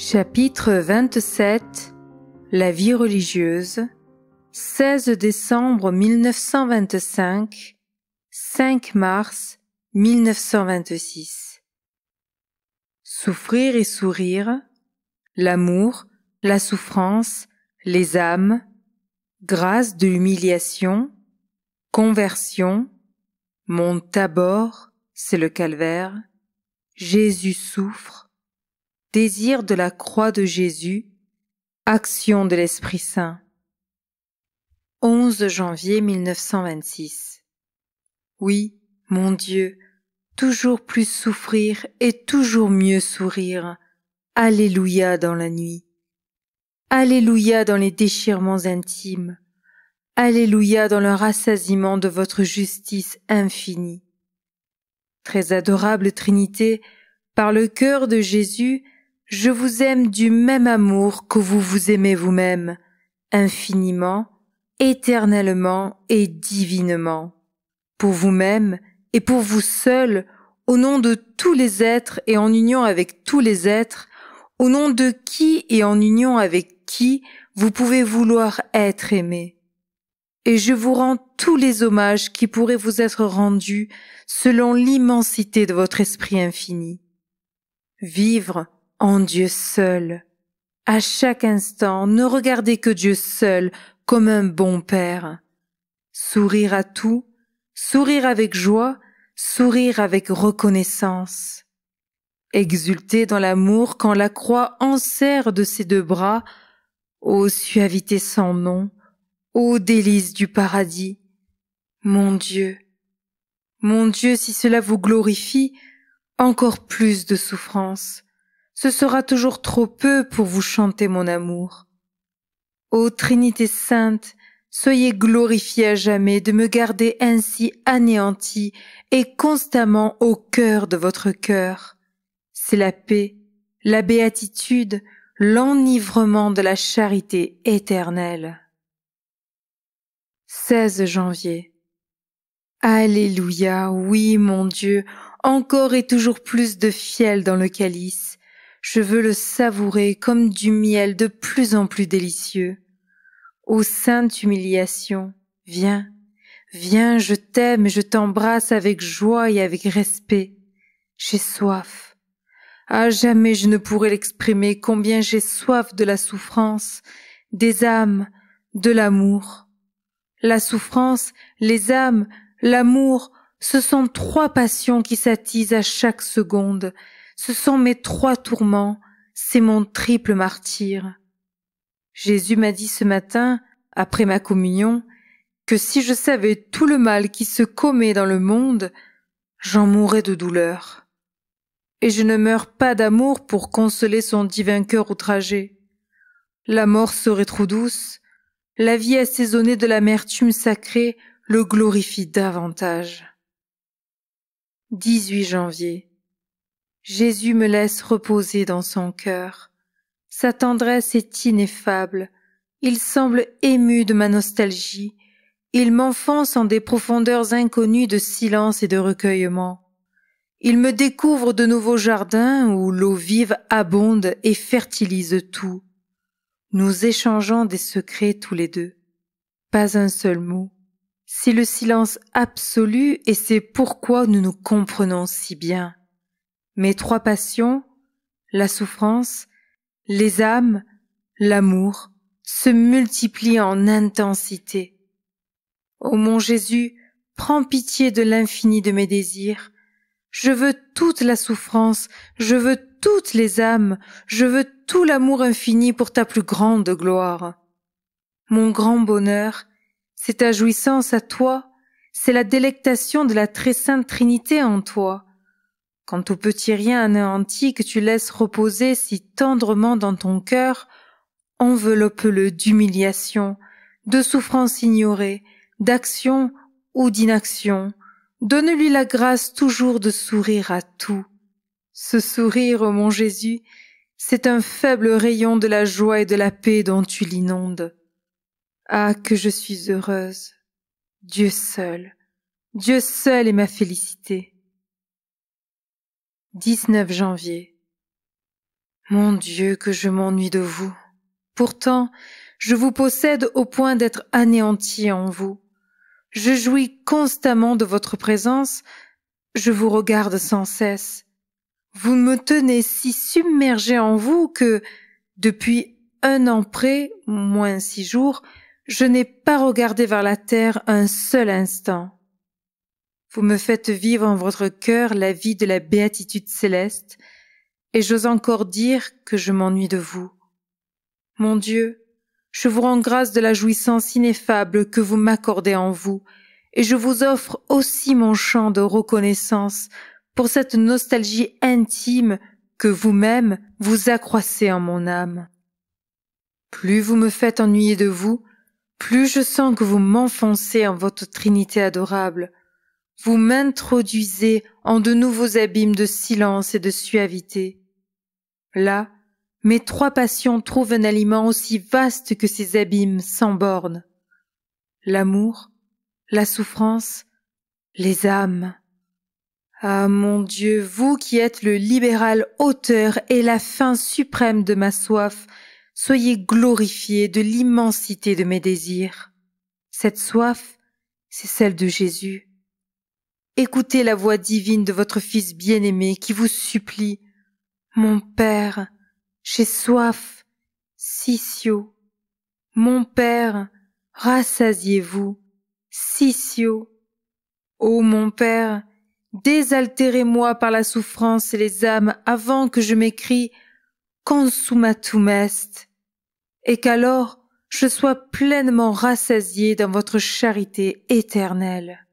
Chapitre 27 La vie religieuse 16 décembre 1925 5 mars 1926 Souffrir et sourire, l'amour, la souffrance, les âmes, grâce de l'humiliation, conversion, Mont Tabor, c'est le calvaire, Jésus souffre, désir de la croix de Jésus, action de l'Esprit Saint. 11 janvier 1926 Oui, mon Dieu, toujours plus souffrir et toujours mieux sourire. Alléluia dans la nuit. Alléluia dans les déchirements intimes. Alléluia dans le rassasiement de votre justice infinie. Très adorable Trinité, par le cœur de Jésus, je vous aime du même amour que vous vous aimez vous-même, infiniment, éternellement et divinement. Pour vous-même et pour vous seul, au nom de tous les êtres et en union avec tous les êtres, au nom de qui et en union avec qui vous pouvez vouloir être aimé. Et je vous rends tous les hommages qui pourraient vous être rendus selon l'immensité de votre esprit infini. Vivre en Dieu seul. À chaque instant, ne regardez que Dieu seul comme un bon Père. Sourire à tout, sourire avec joie, sourire avec reconnaissance. Exulter dans l'amour quand la croix enserre de ses deux bras, ô suavité sans nom, ô délices du paradis. Mon Dieu, si cela vous glorifie, encore plus de souffrance. Ce sera toujours trop peu pour vous chanter mon amour. Ô Trinité sainte, soyez glorifiée à jamais de me garder ainsi anéanti et constamment au cœur de votre cœur. C'est la paix, la béatitude, l'enivrement de la charité éternelle. 16 janvier. Alléluia, oui mon Dieu, encore et toujours plus de fiel dans le calice. Je veux le savourer comme du miel de plus en plus délicieux. Ô sainte humiliation, viens, viens, je t'aime et je t'embrasse avec joie et avec respect. J'ai soif. À jamais je ne pourrai l'exprimer combien j'ai soif de la souffrance, des âmes, de l'amour. La souffrance, les âmes, l'amour, ce sont trois passions qui s'attisent à chaque seconde. Ce sont mes trois tourments, c'est mon triple martyre. Jésus m'a dit ce matin, après ma communion, que si je savais tout le mal qui se commet dans le monde, j'en mourrais de douleur. Et je ne meurs pas d'amour pour consoler son divin cœur outragé. La mort serait trop douce, la vie assaisonnée de l'amertume sacrée le glorifie davantage. 18 janvier. Jésus me laisse reposer dans son cœur. Sa tendresse est ineffable. Il semble ému de ma nostalgie. Il m'enfonce en des profondeurs inconnues de silence et de recueillement. Il me découvre de nouveaux jardins où l'eau vive abonde et fertilise tout. Nous échangeons des secrets tous les deux. Pas un seul mot. C'est le silence absolu et c'est pourquoi nous nous comprenons si bien. Mes trois passions, la souffrance, les âmes, l'amour, se multiplient en intensité. Ô mon Jésus, prends pitié de l'infini de mes désirs. Je veux toute la souffrance, je veux toutes les âmes, je veux tout l'amour infini pour ta plus grande gloire. Mon grand bonheur, c'est ta jouissance à toi, c'est la délectation de la très sainte Trinité en toi. Quant au petit rien anéanti que tu laisses reposer si tendrement dans ton cœur, enveloppe-le d'humiliation, de souffrance ignorée, d'action ou d'inaction. Donne-lui la grâce toujours de sourire à tout. Ce sourire, ô mon Jésus, c'est un faible rayon de la joie et de la paix dont tu l'inondes. Ah, que je suis heureuse! Dieu seul est ma félicité. 19 janvier. Mon Dieu, que je m'ennuie de vous. Pourtant, je vous possède au point d'être anéanti en vous. Je jouis constamment de votre présence, je vous regarde sans cesse. Vous me tenez si submergé en vous que, depuis 1 an près, moins 6 jours, je n'ai pas regardé vers la terre un seul instant. Vous me faites vivre en votre cœur la vie de la béatitude céleste, et j'ose encore dire que je m'ennuie de vous. Mon Dieu, je vous rends grâce de la jouissance ineffable que vous m'accordez en vous, et je vous offre aussi mon chant de reconnaissance pour cette nostalgie intime que vous-même vous accroissez en mon âme. Plus vous me faites ennuyer de vous, plus je sens que vous m'enfoncez en votre Trinité adorable. Vous m'introduisez en de nouveaux abîmes de silence et de suavité. Là, mes 3 passions trouvent un aliment aussi vaste que ces abîmes sans bornes. L'amour, la souffrance, les âmes. Ah mon Dieu, vous qui êtes le libéral auteur et la fin suprême de ma soif, soyez glorifiés de l'immensité de mes désirs. Cette soif, c'est celle de Jésus. Écoutez la voix divine de votre Fils bien-aimé qui vous supplie. Mon Père, j'ai soif, Sisio. Mon Père, rassasiez-vous, Sisio. Ô mon Père, désaltérez-moi par la souffrance et les âmes avant que je m'écrie Consumatum est, et qu'alors je sois pleinement rassasié dans votre charité éternelle.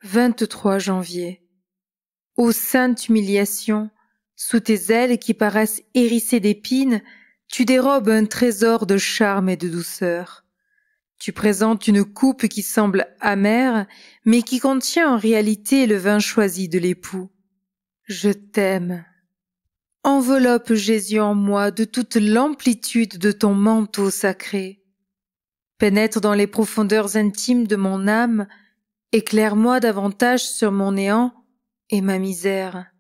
23 janvier. Ô sainte humiliation, sous tes ailes qui paraissent hérissées d'épines, tu dérobes un trésor de charme et de douceur. Tu présentes une coupe qui semble amère, mais qui contient en réalité le vin choisi de l'époux. Je t'aime. Enveloppe Jésus en moi de toute l'amplitude de ton manteau sacré. Pénètre dans les profondeurs intimes de mon âme, éclaire-moi davantage sur mon néant et ma misère.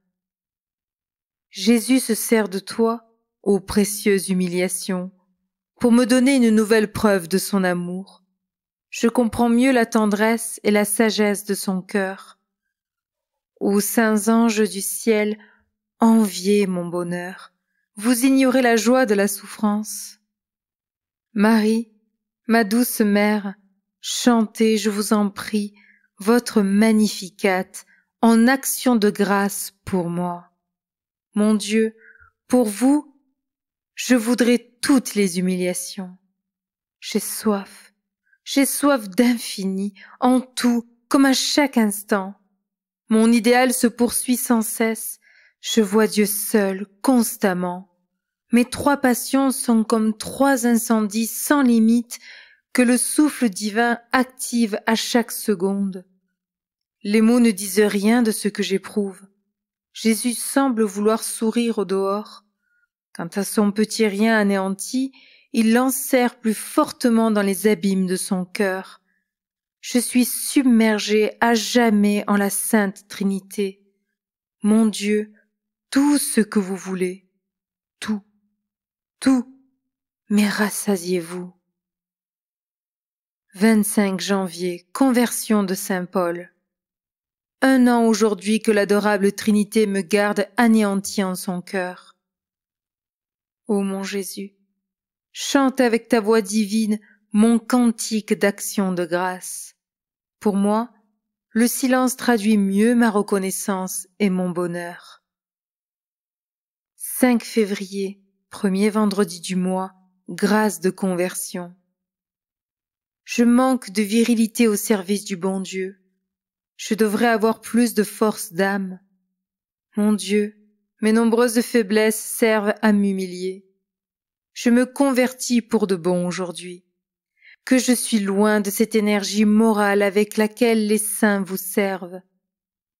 Jésus se sert de toi, ô précieuse humiliation, pour me donner une nouvelle preuve de son amour. Je comprends mieux la tendresse et la sagesse de son cœur. Ô saints anges du ciel, enviez mon bonheur, vous ignorez la joie de la souffrance. Marie, ma douce mère, chantez, je vous en prie, votre Magnificat en action de grâce pour moi. Mon Dieu, pour vous, je voudrais toutes les humiliations. J'ai soif d'infini, en tout, comme à chaque instant. Mon idéal se poursuit sans cesse, je vois Dieu seul, constamment. Mes 3 passions sont comme 3 incendies sans limite que le souffle divin active à chaque seconde. Les mots ne disent rien de ce que j'éprouve. Jésus semble vouloir sourire au dehors. Quant à son petit rien anéanti, il l'enserre plus fortement dans les abîmes de son cœur. Je suis submergée à jamais en la Sainte Trinité. Mon Dieu, tout ce que vous voulez, tout, mais rassasiez-vous. 25 janvier, conversion de Saint Paul. 1 an aujourd'hui que l'adorable Trinité me garde anéanti en son cœur. Ô mon Jésus, chante avec ta voix divine mon cantique d'action de grâce. Pour moi, le silence traduit mieux ma reconnaissance et mon bonheur. 5 février, premier vendredi du mois, grâce de conversion. Je manque de virilité au service du bon Dieu. Je devrais avoir plus de force d'âme. Mon Dieu, mes nombreuses faiblesses servent à m'humilier. Je me convertis pour de bon aujourd'hui. Que je suis loin de cette énergie morale avec laquelle les saints vous servent.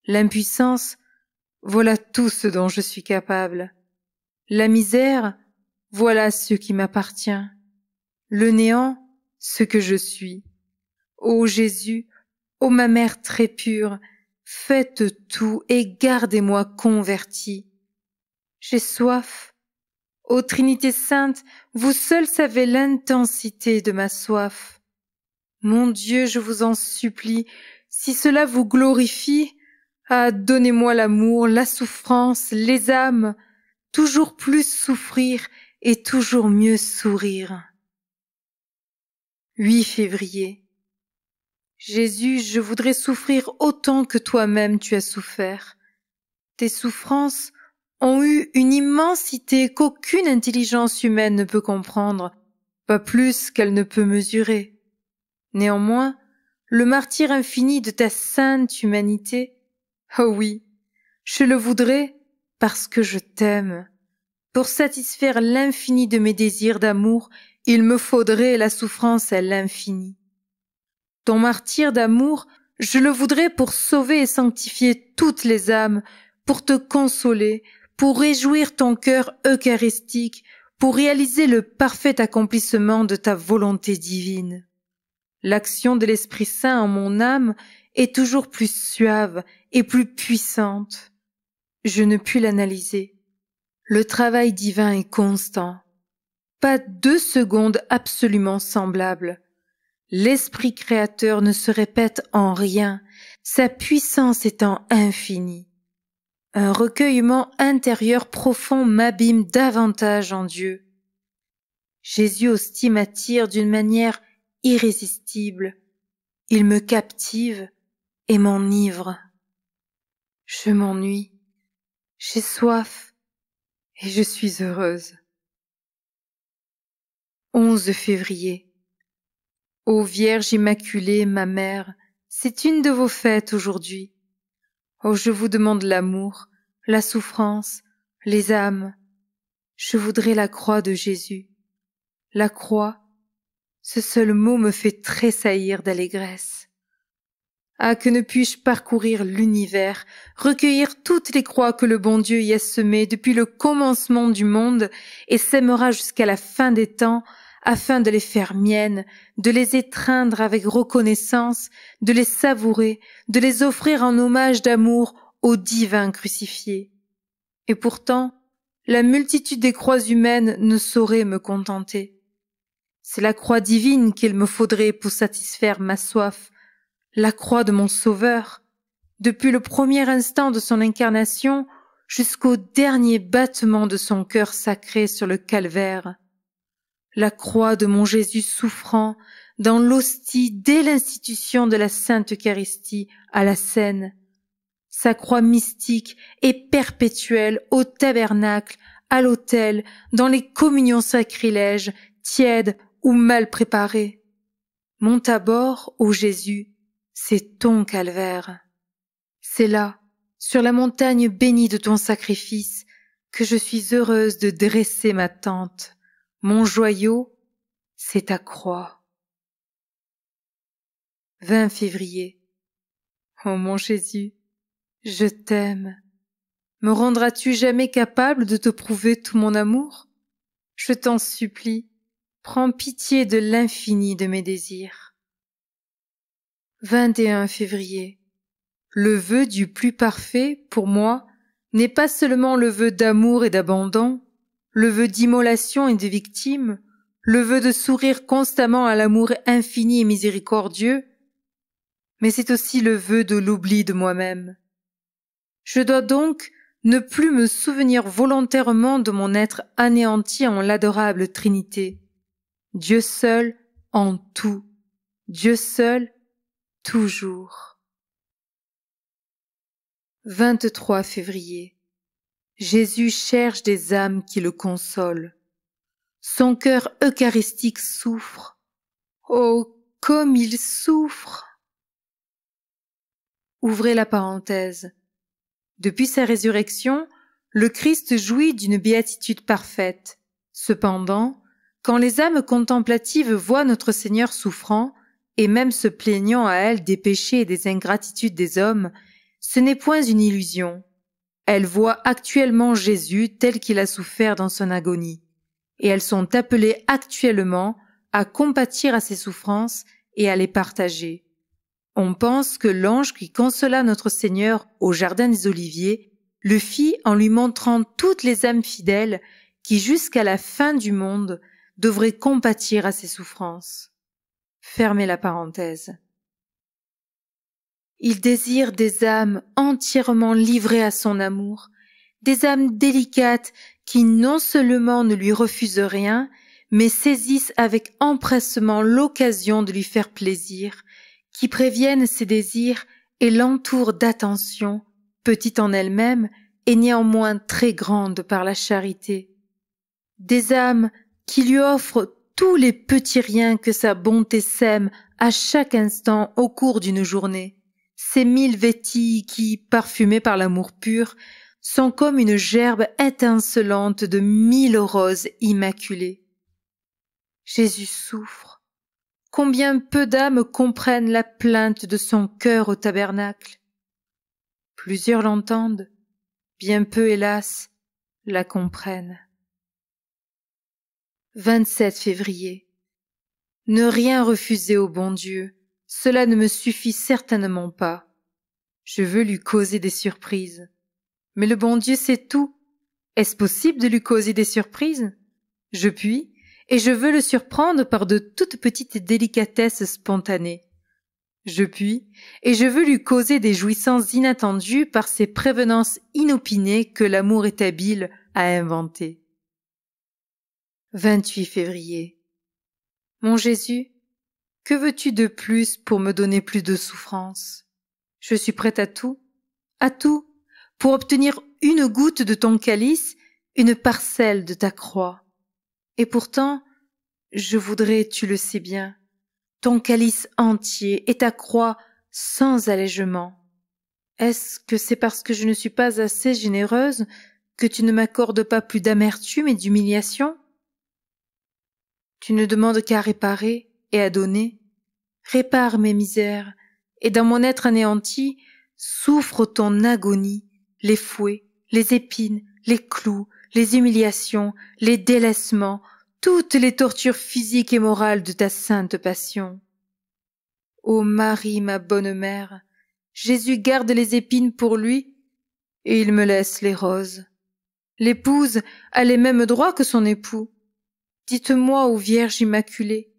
L'impuissance, voilà tout ce dont je suis capable. La misère, voilà ce qui m'appartient. Le néant, ce que je suis. Ô Jésus, ô ma mère très pure, faites tout et gardez-moi converti. j'ai soif. Ô Trinité sainte, vous seul savez l'intensité de ma soif. Mon Dieu, je vous en supplie, si cela vous glorifie, donnez-moi l'amour, la souffrance, les âmes, toujours plus souffrir et toujours mieux sourire. 8 février. Jésus, je voudrais souffrir autant que toi-même tu as souffert. Tes souffrances ont eu une immensité qu'aucune intelligence humaine ne peut comprendre, pas plus qu'elle ne peut mesurer. Néanmoins, le martyre infini de ta sainte humanité, oh oui, je le voudrais parce que je t'aime. Pour satisfaire l'infini de mes désirs d'amour, il me faudrait la souffrance à l'infini. Ton martyre d'amour, je le voudrais pour sauver et sanctifier toutes les âmes, pour te consoler, pour réjouir ton cœur eucharistique, pour réaliser le parfait accomplissement de ta volonté divine. L'action de l'Esprit Saint en mon âme est toujours plus suave et plus puissante. Je ne puis l'analyser. Le travail divin est constant. Pas 2 secondes absolument semblables. L'Esprit créateur ne se répète en rien, sa puissance étant infinie. Un recueillement intérieur profond m'abîme davantage en Dieu. Jésus hostie m'attire d'une manière irrésistible. Il me captive et m'enivre. Je m'ennuie, j'ai soif et je suis heureuse. 11 février. Ô Vierge Immaculée, ma mère, c'est une de vos fêtes aujourd'hui. Oh, je vous demande l'amour, la souffrance, les âmes. Je voudrais la croix de Jésus. La croix, ce seul mot me fait tressaillir d'allégresse. Que ne puis-je parcourir l'univers, recueillir toutes les croix que le bon Dieu y a semées depuis le commencement du monde et sèmera jusqu'à la fin des temps, afin de les faire miennes, de les étreindre avec reconnaissance, de les savourer, de les offrir en hommage d'amour au divin crucifié. Et pourtant, la multitude des croix humaines ne saurait me contenter. C'est la croix divine qu'il me faudrait pour satisfaire ma soif, la croix de mon Sauveur, depuis le premier instant de son incarnation jusqu'au dernier battement de son cœur sacré sur le calvaire. La croix de mon Jésus souffrant dans l'hostie dès l'institution de la Sainte Eucharistie à la scène. Sa croix mystique et perpétuelle au tabernacle, à l'autel, dans les communions sacrilèges, tièdes ou mal préparées. Mon Tabor, ô Jésus, c'est ton calvaire. C'est là, sur la montagne bénie de ton sacrifice, que je suis heureuse de dresser ma tente. Mon joyau, c'est ta croix. 20 février. Ô mon Jésus, je t'aime. Me rendras-tu jamais capable de te prouver tout mon amour? Je t'en supplie, prends pitié de l'infini de mes désirs. 21 février. Le vœu du plus parfait, pour moi, n'est pas seulement le vœu d'amour et d'abandon, le vœu d'immolation et de victime, le vœu de sourire constamment à l'amour infini et miséricordieux, mais c'est aussi le vœu de l'oubli de moi-même. Je dois donc ne plus me souvenir volontairement de mon être anéanti en l'adorable Trinité. Dieu seul en tout, Dieu seul toujours. 23 février. Jésus cherche des âmes qui le consolent. Son cœur eucharistique souffre. Oh, comme il souffre! Ouvrez la parenthèse. Depuis sa résurrection, le Christ jouit d'une béatitude parfaite. Cependant, quand les âmes contemplatives voient notre Seigneur souffrant, et même se plaignant à elles des péchés et des ingratitudes des hommes, ce n'est point une illusion. Elles voient actuellement Jésus tel qu'il a souffert dans son agonie, et elles sont appelées actuellement à compatir à ses souffrances et à les partager. On pense que l'ange qui consola notre Seigneur au jardin des Oliviers le fit en lui montrant toutes les âmes fidèles qui, jusqu'à la fin du monde, devraient compatir à ses souffrances. Fermez la parenthèse. Il désire des âmes entièrement livrées à son amour, des âmes délicates qui non seulement ne lui refusent rien, mais saisissent avec empressement l'occasion de lui faire plaisir, qui préviennent ses désirs et l'entourent d'attention, petite en elle-même et néanmoins très grande par la charité. Des âmes qui lui offrent tous les petits riens que sa bonté sème à chaque instant au cours d'une journée, ces 1000 vétilles qui, parfumées par l'amour pur, sont comme une gerbe étincelante de 1000 roses immaculées. Jésus souffre. Combien peu d'âmes comprennent la plainte de son cœur au tabernacle. Plusieurs l'entendent, bien peu, hélas, la comprennent. 27 février. Ne rien refuser au bon Dieu, cela ne me suffit certainement pas. Je veux lui causer des surprises. Mais le bon Dieu sait tout. Est-ce possible de lui causer des surprises? Je puis, et je veux le surprendre par de toutes petites délicatesses spontanées. Je puis, et je veux lui causer des jouissances inattendues par ces prévenances inopinées que l'amour est habile à inventer. 28 février. Mon Jésus, que veux-tu de plus pour me donner plus de souffrance? Je suis prête à tout, pour obtenir une goutte de ton calice, une parcelle de ta croix. Et pourtant, je voudrais, tu le sais bien, ton calice entier et ta croix sans allègement. Est-ce que c'est parce que je ne suis pas assez généreuse que tu ne m'accordes pas plus d'amertume et d'humiliation? Tu ne demandes qu'à réparer et à donner. Répare mes misères, et dans mon être anéanti, souffre ton agonie, les fouets, les épines, les clous, les humiliations, les délaissements, toutes les tortures physiques et morales de ta sainte passion. Ô Marie, ma bonne mère, Jésus garde les épines pour lui, et il me laisse les roses. L'épouse a les mêmes droits que son époux. Dites-moi, ô Vierge Immaculée,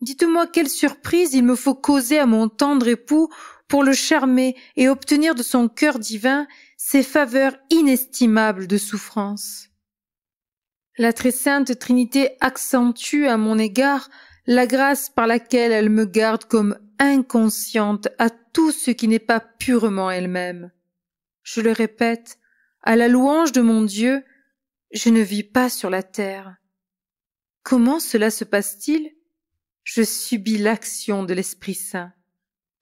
dites-moi quelle surprise il me faut causer à mon tendre époux pour le charmer et obtenir de son cœur divin ces faveurs inestimables de souffrance. La très sainte Trinité accentue à mon égard la grâce par laquelle elle me garde comme inconsciente à tout ce qui n'est pas purement elle-même. Je le répète, à la louange de mon Dieu, je ne vis pas sur la terre. Comment cela se passe-t-il? Je subis l'action de l'Esprit Saint.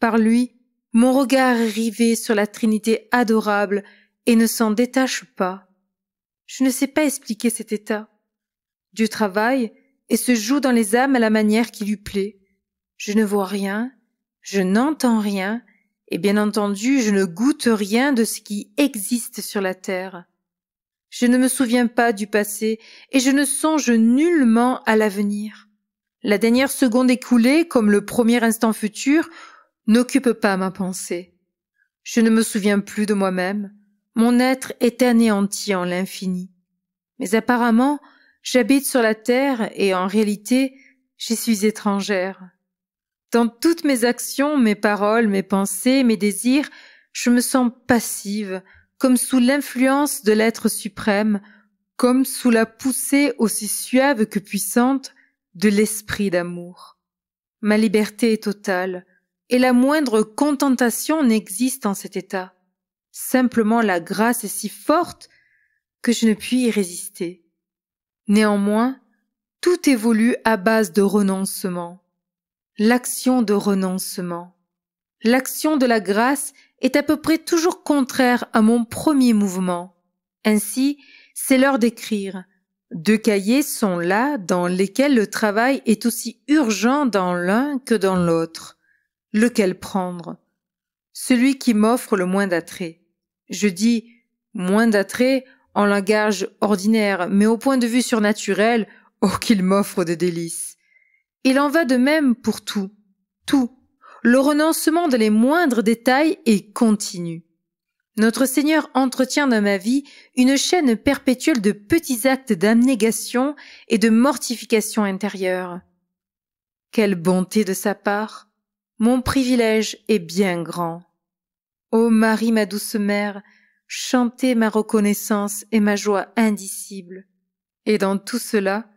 Par lui, mon regard est rivé sur la Trinité adorable et ne s'en détache pas. Je ne sais pas expliquer cet état. Dieu travaille et se joue dans les âmes à la manière qui lui plaît. Je ne vois rien, je n'entends rien, et bien entendu, je ne goûte rien de ce qui existe sur la terre. Je ne me souviens pas du passé et je ne songe nullement à l'avenir. La dernière seconde écoulée, comme le premier instant futur, n'occupe pas ma pensée. Je ne me souviens plus de moi-même. Mon être est anéanti en l'infini. Mais apparemment, j'habite sur la terre et en réalité, j'y suis étrangère. Dans toutes mes actions, mes paroles, mes pensées, mes désirs, je me sens passive, comme sous l'influence de l'être suprême, comme sous la poussée aussi suave que puissante de l'esprit d'amour. Ma liberté est totale, et la moindre contentation n'existe en cet état. Simplement la grâce est si forte que je ne puis y résister. Néanmoins, tout évolue à base de renoncement. L'action de renoncement. L'action de la grâce est à peu près toujours contraire à mon premier mouvement. Ainsi, c'est l'heure d'écrire. 2 cahiers sont là dans lesquels le travail est aussi urgent dans l'un que dans l'autre. Lequel prendre? Celui qui m'offre le moins d'attrait. Je dis moins d'attrait en langage ordinaire, mais au point de vue surnaturel, oh qu'il m'offre de délices. Il en va de même pour tout, tout. Le renoncement dans les moindres détails est continu. Notre Seigneur entretient dans ma vie une chaîne perpétuelle de petits actes d'abnégation et de mortification intérieure. Quelle bonté de sa part! Mon privilège est bien grand. Ô Marie, ma douce mère, chantez ma reconnaissance et ma joie indicible. Et dans tout cela,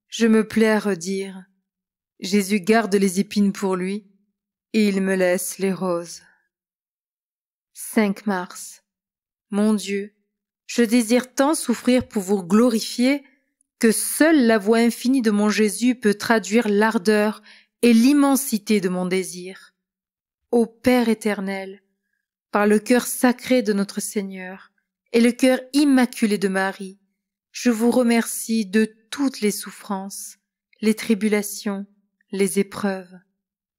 je me plais à redire: Jésus garde les épines pour lui, et il me laisse les roses. 5 mars. Mon Dieu, je désire tant souffrir pour vous glorifier que seule la voix infinie de mon Jésus peut traduire l'ardeur et l'immensité de mon désir. Ô Père éternel, par le cœur sacré de notre Seigneur et le cœur immaculé de Marie, je vous remercie de toutes les souffrances, les tribulations, les épreuves.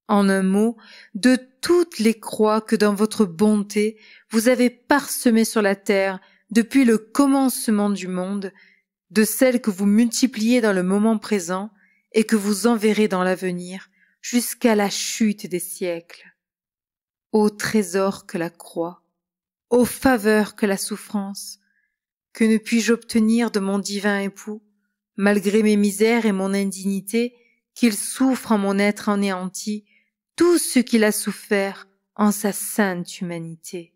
En un mot, de toutes les croix que dans votre bonté vous avez parsemées sur la terre depuis le commencement du monde, de celles que vous multipliez dans le moment présent et que vous enverrez dans l'avenir jusqu'à la chute des siècles. Ô trésor que la croix, ô faveur que la souffrance, que ne puis-je obtenir de mon divin époux, malgré mes misères et mon indignité, qu'il souffre en mon être anéanti tout ce qu'il a souffert en sa sainte humanité.